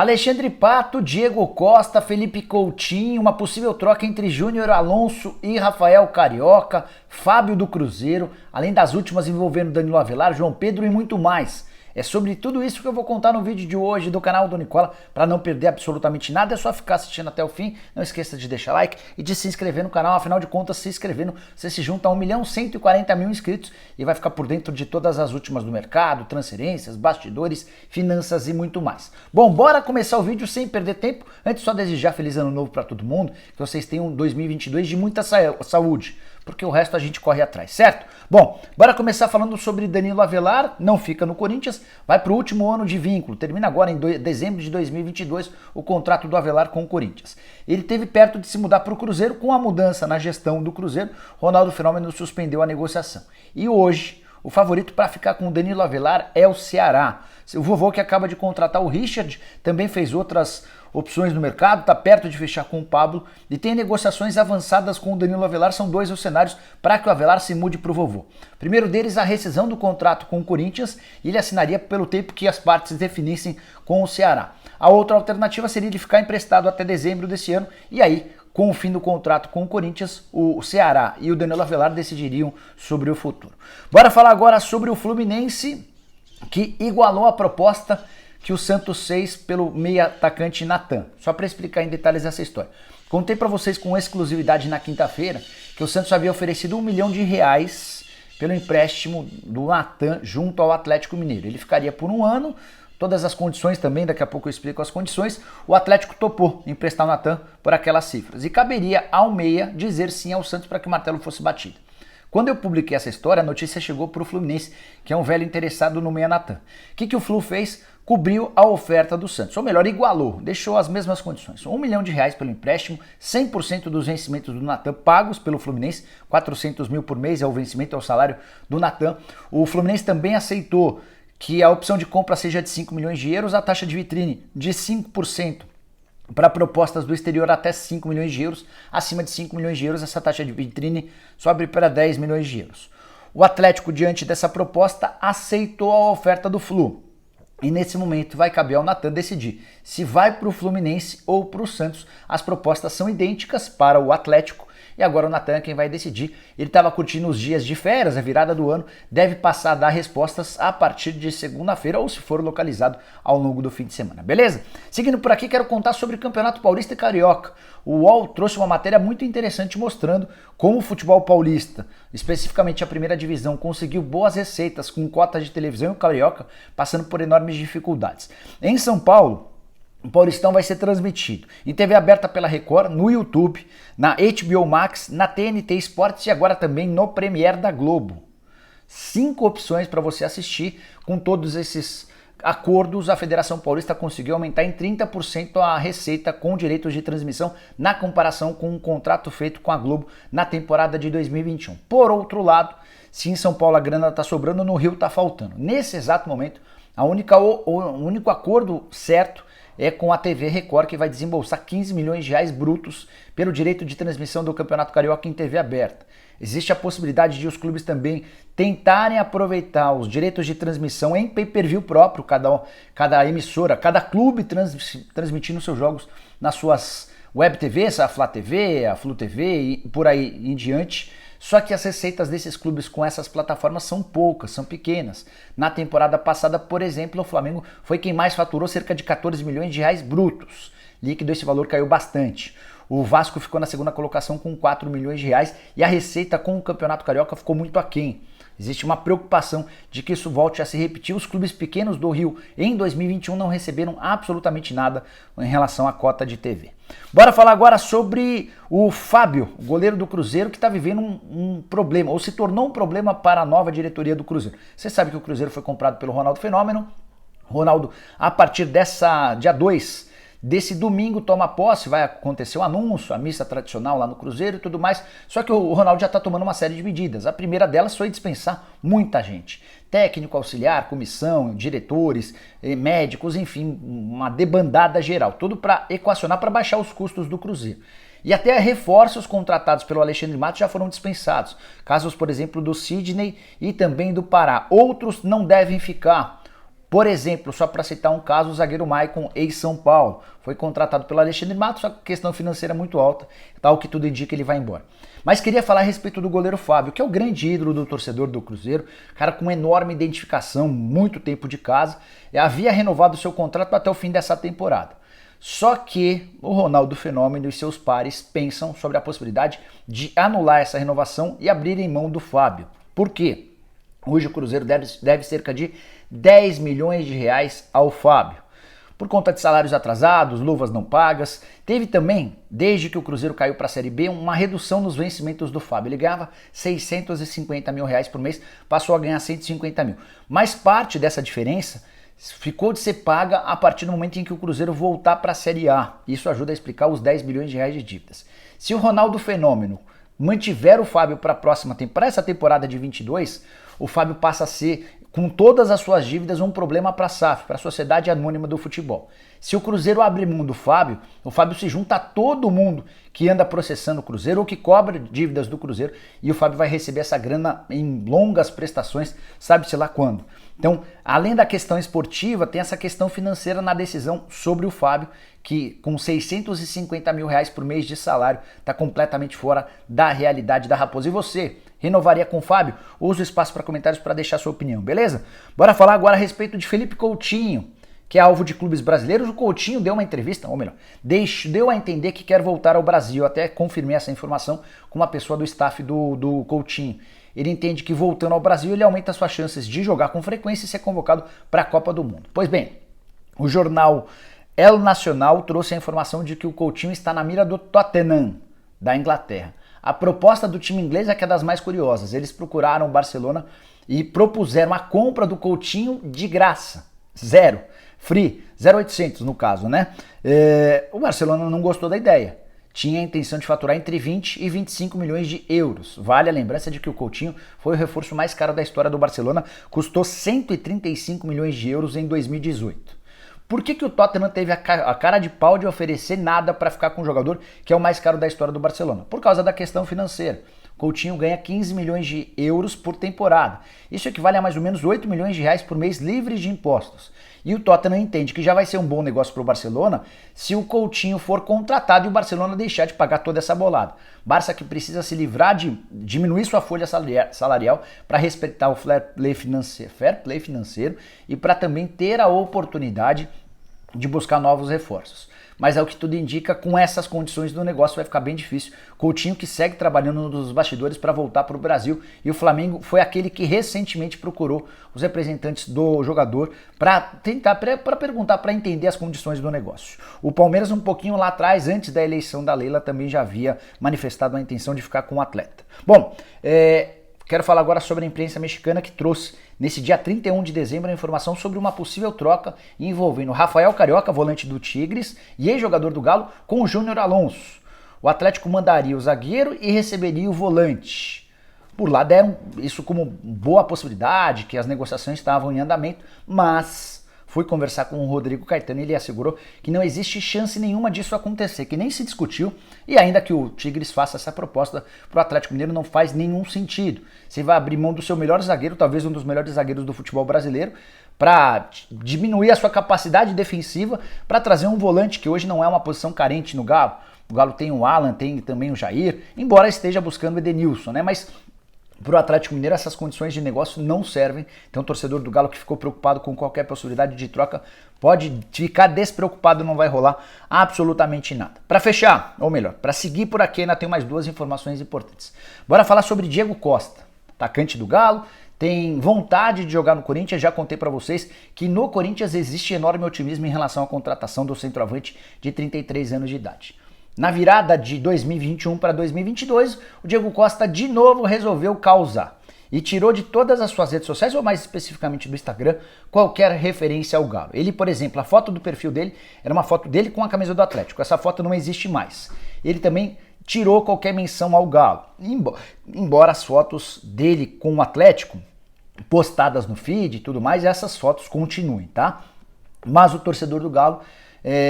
Alexandre Pato, Diego Costa, Felipe Coutinho, uma possível troca entre Júnior Alonso e Rafael Carioca, Fábio do Cruzeiro, além das últimas envolvendo Danilo Avelar, João Pedro e muito mais. É sobre tudo isso que eu vou contar no vídeo de hoje do canal do Nicola. Para não perder absolutamente nada, é só ficar assistindo até o fim. Não esqueça de deixar like e de se inscrever no canal. Afinal de contas, se inscrevendo, você se junta a 1.140.000 inscritos e vai ficar por dentro de todas as últimas do mercado, transferências, bastidores, finanças e muito mais. Bom, bora começar o vídeo sem perder tempo. Antes, só desejar feliz ano novo para todo mundo, que vocês tenham um 2022 de muita saúde, porque o resto a gente corre atrás, certo? Bom, bora começar falando sobre Danilo Avelar. Não fica no Corinthians, vai para o último ano de vínculo, termina agora em dezembro de 2022 o contrato do Avelar com o Corinthians. Ele teve perto de se mudar para o Cruzeiro. Com a mudança na gestão do Cruzeiro, Ronaldo Fenômeno suspendeu a negociação. E hoje, o favorito para ficar com o Danilo Avelar é o Ceará. O vovô, que acaba de contratar o Richard, também fez outras opções no mercado, está perto de fechar com o Pablo e tem negociações avançadas com o Danilo Avelar. São dois os cenários para que o Avelar se mude para o vovô. O primeiro deles, a rescisão do contrato com o Corinthians, e ele assinaria pelo tempo que as partes definissem com o Ceará. A outra alternativa seria ele ficar emprestado até dezembro desse ano, e aí, com o fim do contrato com o Corinthians, o Ceará e o Danilo Avelar decidiriam sobre o futuro. Bora falar agora sobre o Fluminense, que igualou a proposta que o Santos fez pelo meia atacante Natan. Só para explicar em detalhes essa história. Contei para vocês com exclusividade na quinta-feira que o Santos havia oferecido R$1 milhão pelo empréstimo do Natan junto ao Atlético Mineiro. Ele ficaria por um ano, todas as condições também, daqui a pouco eu explico as condições. O Atlético topou emprestar o Natan por aquelas cifras. E caberia ao meia dizer sim ao Santos para que o martelo fosse batido. Quando eu publiquei essa história, a notícia chegou para o Fluminense, que é um velho interessado no meia Natan. O que o Flu fez? Cobriu a oferta do Santos, ou melhor, igualou, deixou as mesmas condições. R$1 milhão pelo empréstimo, 100% dos vencimentos do Natan pagos pelo Fluminense, 400 mil por mês é o vencimento, é o salário do Natan. O Fluminense também aceitou que a opção de compra seja de 5 milhões de euros, a taxa de vitrine de 5%. Para propostas do exterior até 5 milhões de euros, acima de 5 milhões de euros, essa taxa de vitrine sobe para 10 milhões de euros. O Atlético, diante dessa proposta, aceitou a oferta do Flu. E nesse momento vai caber ao Natan decidir se vai para o Fluminense ou para o Santos. As propostas são idênticas para o Atlético e agora o Natan é quem vai decidir. Ele estava curtindo os dias de férias, a virada do ano, deve passar a dar respostas a partir de segunda-feira ou se for localizado ao longo do fim de semana, beleza? Seguindo por aqui, quero contar sobre o Campeonato Paulista e Carioca. O UOL trouxe uma matéria muito interessante mostrando como o futebol paulista, especificamente a primeira divisão, conseguiu boas receitas com cotas de televisão e o Carioca passando por enormes dificuldades. Em São Paulo, o Paulistão vai ser transmitido em TV aberta pela Record, no YouTube, na HBO Max, na TNT Sports e agora também no Premiere da Globo. 5 opções para você assistir. Com todos esses acordos, a Federação Paulista conseguiu aumentar em 30% a receita com direitos de transmissão na comparação com um contrato feito com a Globo na temporada de 2021. Por outro lado, se em São Paulo a grana está sobrando, no Rio está faltando. Nesse exato momento, o único acordo certo é com a TV Record, que vai desembolsar 15 milhões de reais brutos pelo direito de transmissão do Campeonato Carioca em TV aberta. Existe a possibilidade de os clubes também tentarem aproveitar os direitos de transmissão em pay-per-view próprio, cada emissora, cada clube transmitindo seus jogos nas suas web TVs, a Flá TV, a Flu TV e por aí em diante. Só que as receitas desses clubes com essas plataformas são poucas, são pequenas. Na temporada passada, por exemplo, o Flamengo foi quem mais faturou, cerca de 14 milhões de reais brutos. Líquido, esse valor caiu bastante. O Vasco ficou na segunda colocação com 4 milhões de reais e a receita com o Campeonato Carioca ficou muito aquém. Existe uma preocupação de que isso volte a se repetir. Os clubes pequenos do Rio em 2021 não receberam absolutamente nada em relação à cota de TV. Bora falar agora sobre o Fábio, o goleiro do Cruzeiro, que está vivendo um problema, ou se tornou um problema para a nova diretoria do Cruzeiro. Você sabe que o Cruzeiro foi comprado pelo Ronaldo Fenômeno. Ronaldo, a partir dia 2 desse domingo, toma posse, vai acontecer o anúncio, a missa tradicional lá no Cruzeiro e tudo mais. Só que o Ronaldo já está tomando uma série de medidas. A primeira delas foi dispensar muita gente. Técnico, auxiliar, comissão, diretores, médicos, enfim, uma debandada geral. Tudo para equacionar, para baixar os custos do Cruzeiro. E até reforços contratados pelo Alexandre Matos já foram dispensados. Casos, por exemplo, do Sidney e também do Pará. Outros não devem ficar. Por exemplo, só para citar um caso, o zagueiro Maicon, ex-São Paulo, foi contratado pelo Alexandre Matos, só que a questão financeira é muito alta, tal que tudo indica ele vai embora. Mas queria falar a respeito do goleiro Fábio, que é o grande ídolo do torcedor do Cruzeiro, cara com enorme identificação, muito tempo de casa, e havia renovado seu contrato até o fim dessa temporada. Só que o Ronaldo Fenômeno e seus pares pensam sobre a possibilidade de anular essa renovação e abrirem mão do Fábio. Por quê? Hoje o Cruzeiro deve cerca de 10 milhões de reais ao Fábio. Por conta de salários atrasados, luvas não pagas. Teve também, desde que o Cruzeiro caiu para a Série B, uma redução nos vencimentos do Fábio. Ele ganhava 650 mil reais por mês, passou a ganhar 150 mil. Mas parte dessa diferença ficou de ser paga a partir do momento em que o Cruzeiro voltar para a Série A. Isso ajuda a explicar os 10 milhões de reais de dívidas. Se o Ronaldo Fenômeno mantiver o Fábio para essa temporada de 22, o Fábio passa a ser, com todas as suas dívidas, um problema para a SAF, para a Sociedade Anônima do Futebol. Se o Cruzeiro abre mão do Fábio, o Fábio se junta a todo mundo que anda processando o Cruzeiro ou que cobra dívidas do Cruzeiro, e o Fábio vai receber essa grana em longas prestações, sabe-se lá quando. Então, além da questão esportiva, tem essa questão financeira na decisão sobre o Fábio, que com 650 mil reais por mês de salário, está completamente fora da realidade da Raposa. E você, renovaria com o Fábio? Usa o espaço para comentários para deixar sua opinião, beleza? Bora falar agora a respeito de Felipe Coutinho, que é alvo de clubes brasileiros. O Coutinho deu uma entrevista, ou melhor, deu a entender que quer voltar ao Brasil. Eu até confirmei essa informação com uma pessoa do staff do Coutinho. Ele entende que voltando ao Brasil ele aumenta suas chances de jogar com frequência e ser convocado para a Copa do Mundo. Pois bem, o jornal El Nacional trouxe a informação de que o Coutinho está na mira do Tottenham, da Inglaterra. A proposta do time inglês é que é das mais curiosas. Eles procuraram o Barcelona e propuseram a compra do Coutinho de graça. Zero. Free. 0,800 no caso, né? O Barcelona não gostou da ideia. Tinha a intenção de faturar entre 20 e 25 milhões de euros. Vale a lembrança de que o Coutinho foi o reforço mais caro da história do Barcelona, custou 135 milhões de euros em 2018. Por que o Tottenham teve a cara de pau de oferecer nada para ficar com o jogador que é o mais caro da história do Barcelona? Por causa da questão financeira. Coutinho ganha 15 milhões de euros por temporada. Isso equivale a mais ou menos 8 milhões de reais por mês livres de impostos. E o Tottenham entende que já vai ser um bom negócio para o Barcelona se o Coutinho for contratado e o Barcelona deixar de pagar toda essa bolada. Barça que precisa se livrar de diminuir sua folha salarial para respeitar o fair play financeiro e para também ter a oportunidade de buscar novos reforços. Mas é o que tudo indica, com essas condições do negócio vai ficar bem difícil. Coutinho que segue trabalhando nos bastidores para voltar para o Brasil, e o Flamengo foi aquele que recentemente procurou os representantes do jogador para perguntar, para entender as condições do negócio. O Palmeiras um pouquinho lá atrás, antes da eleição da Leila, também já havia manifestado a intenção de ficar com o atleta. Bom, quero falar agora sobre a imprensa mexicana que trouxe, nesse dia 31 de dezembro, a informação sobre uma possível troca envolvendo Rafael Carioca, volante do Tigres, e ex-jogador do Galo, com o Júnior Alonso. O Atlético mandaria o zagueiro e receberia o volante. Por lá deram isso como boa possibilidade, que as negociações estavam em andamento, mas fui conversar com o Rodrigo Caetano e ele assegurou que não existe chance nenhuma disso acontecer, que nem se discutiu, e ainda que o Tigres faça essa proposta para o Atlético Mineiro não faz nenhum sentido. Você vai abrir mão do seu melhor zagueiro, talvez um dos melhores zagueiros do futebol brasileiro, para diminuir a sua capacidade defensiva, para trazer um volante que hoje não é uma posição carente no Galo. O Galo tem o Alan, tem também o Jair, embora esteja buscando o Edenilson, né? Mas para o Atlético Mineiro essas condições de negócio não servem. Então o torcedor do Galo que ficou preocupado com qualquer possibilidade de troca pode ficar despreocupado, não vai rolar absolutamente nada. Para fechar, ou melhor, para seguir por aqui, ainda tem mais duas informações importantes. Bora falar sobre Diego Costa, atacante do Galo, tem vontade de jogar no Corinthians. Já contei para vocês que no Corinthians existe enorme otimismo em relação à contratação do centroavante de 33 anos de idade. Na virada de 2021 para 2022, o Diego Costa de novo resolveu causar e tirou de todas as suas redes sociais, ou mais especificamente do Instagram, qualquer referência ao Galo. Ele, por exemplo, a foto do perfil dele era uma foto dele com a camisa do Atlético. Essa foto não existe mais. Ele também tirou qualquer menção ao Galo, embora as fotos dele com o Atlético postadas no feed e tudo mais, essas fotos continuem, tá? Mas o torcedor do Galo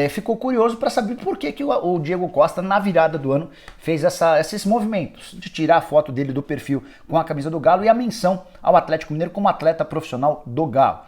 ficou curioso para saber por que o Diego Costa, na virada do ano, fez esses movimentos de tirar a foto dele do perfil com a camisa do Galo e a menção ao Atlético Mineiro como atleta profissional do Galo.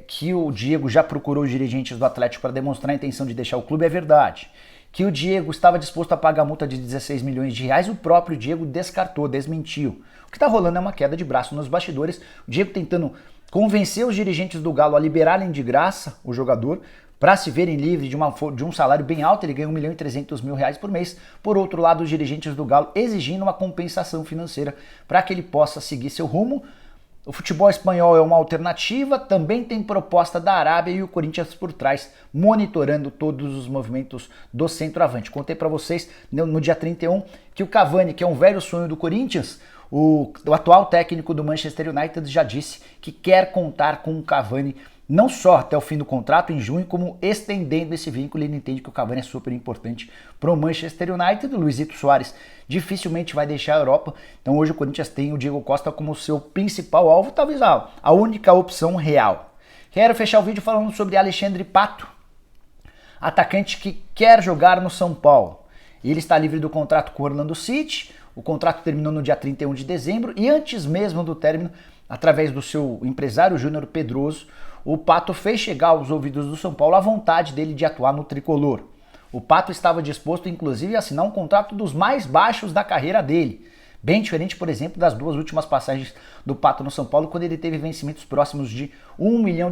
que o Diego já procurou os dirigentes do Atlético para demonstrar a intenção de deixar o clube é verdade. Que o Diego estava disposto a pagar a multa de 16 milhões de reais, o próprio Diego descartou, desmentiu. O que está rolando é uma queda de braço nos bastidores, o Diego tentando convencer os dirigentes do Galo a liberarem de graça o jogador para se verem livres de um salário bem alto, ele ganha 1.300.000 reais por mês. Por outro lado, os dirigentes do Galo exigindo uma compensação financeira para que ele possa seguir seu rumo. O futebol espanhol é uma alternativa, também tem proposta da Arábia e o Corinthians por trás, monitorando todos os movimentos do centroavante. Contei para vocês no dia 31 que o Cavani, que é um velho sonho do Corinthians, o atual técnico do Manchester United já disse que quer contar com o Cavani não só até o fim do contrato, em junho, como estendendo esse vínculo. Ele entende que o Cavani é super importante para o Manchester United. O Luizito Soares dificilmente vai deixar a Europa, então hoje o Corinthians tem o Diego Costa como seu principal alvo, talvez a única opção real. Quero fechar o vídeo falando sobre Alexandre Pato, atacante que quer jogar no São Paulo. Ele está livre do contrato com o Orlando City, o contrato terminou no dia 31 de dezembro e antes mesmo do término, através do seu empresário Júnior Pedroso, o Pato fez chegar aos ouvidos do São Paulo a vontade dele de atuar no tricolor. O Pato estava disposto, inclusive, a assinar um contrato dos mais baixos da carreira dele. Bem diferente, por exemplo, das duas últimas passagens do Pato no São Paulo, quando ele teve vencimentos próximos de R$1 milhão.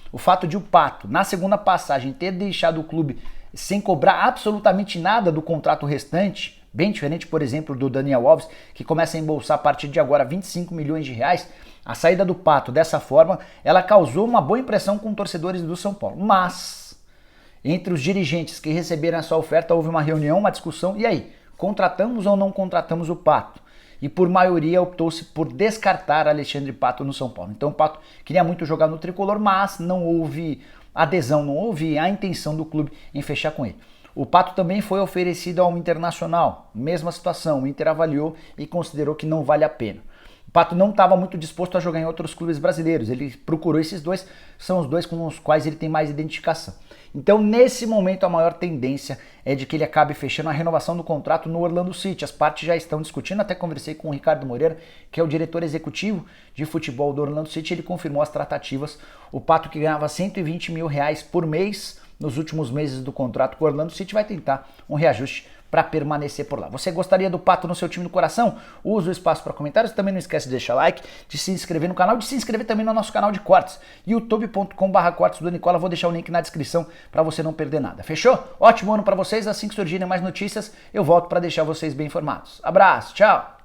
O fato de o Pato, na segunda passagem, ter deixado o clube sem cobrar absolutamente nada do contrato restante, bem diferente, por exemplo, do Daniel Alves, que começa a embolsar a partir de agora R$25 milhões, a saída do Pato dessa forma, ela causou uma boa impressão com torcedores do São Paulo. Mas, entre os dirigentes que receberam essa oferta, houve uma reunião, uma discussão, e aí, contratamos ou não contratamos o Pato? E por maioria optou-se por descartar Alexandre Pato no São Paulo. Então o Pato queria muito jogar no tricolor, mas não houve adesão, não houve a intenção do clube em fechar com ele. O Pato também foi oferecido ao Internacional, mesma situação, o Inter avaliou e considerou que não vale a pena. O Pato não estava muito disposto a jogar em outros clubes brasileiros, ele procurou esses dois, são os dois com os quais ele tem mais identificação. Então, nesse momento, a maior tendência é de que ele acabe fechando a renovação do contrato no Orlando City. As partes já estão discutindo, até conversei com o Ricardo Moreira, que é o diretor executivo de futebol do Orlando City, ele confirmou as tratativas. O Pato, que ganhava R$120 mil por mês nos últimos meses do contrato com o Orlando City, vai tentar um reajuste para permanecer por lá. Você gostaria do Pato no seu time do coração? Use o espaço para comentários. Também não esquece de deixar like, de se inscrever no canal, de se inscrever também no nosso canal de cortes, youtube.com/cortes do Nicola. Vou deixar o link na descrição para você não perder nada. Fechou? Ótimo ano para vocês. Assim que surgirem mais notícias, eu volto para deixar vocês bem informados. Abraço, tchau!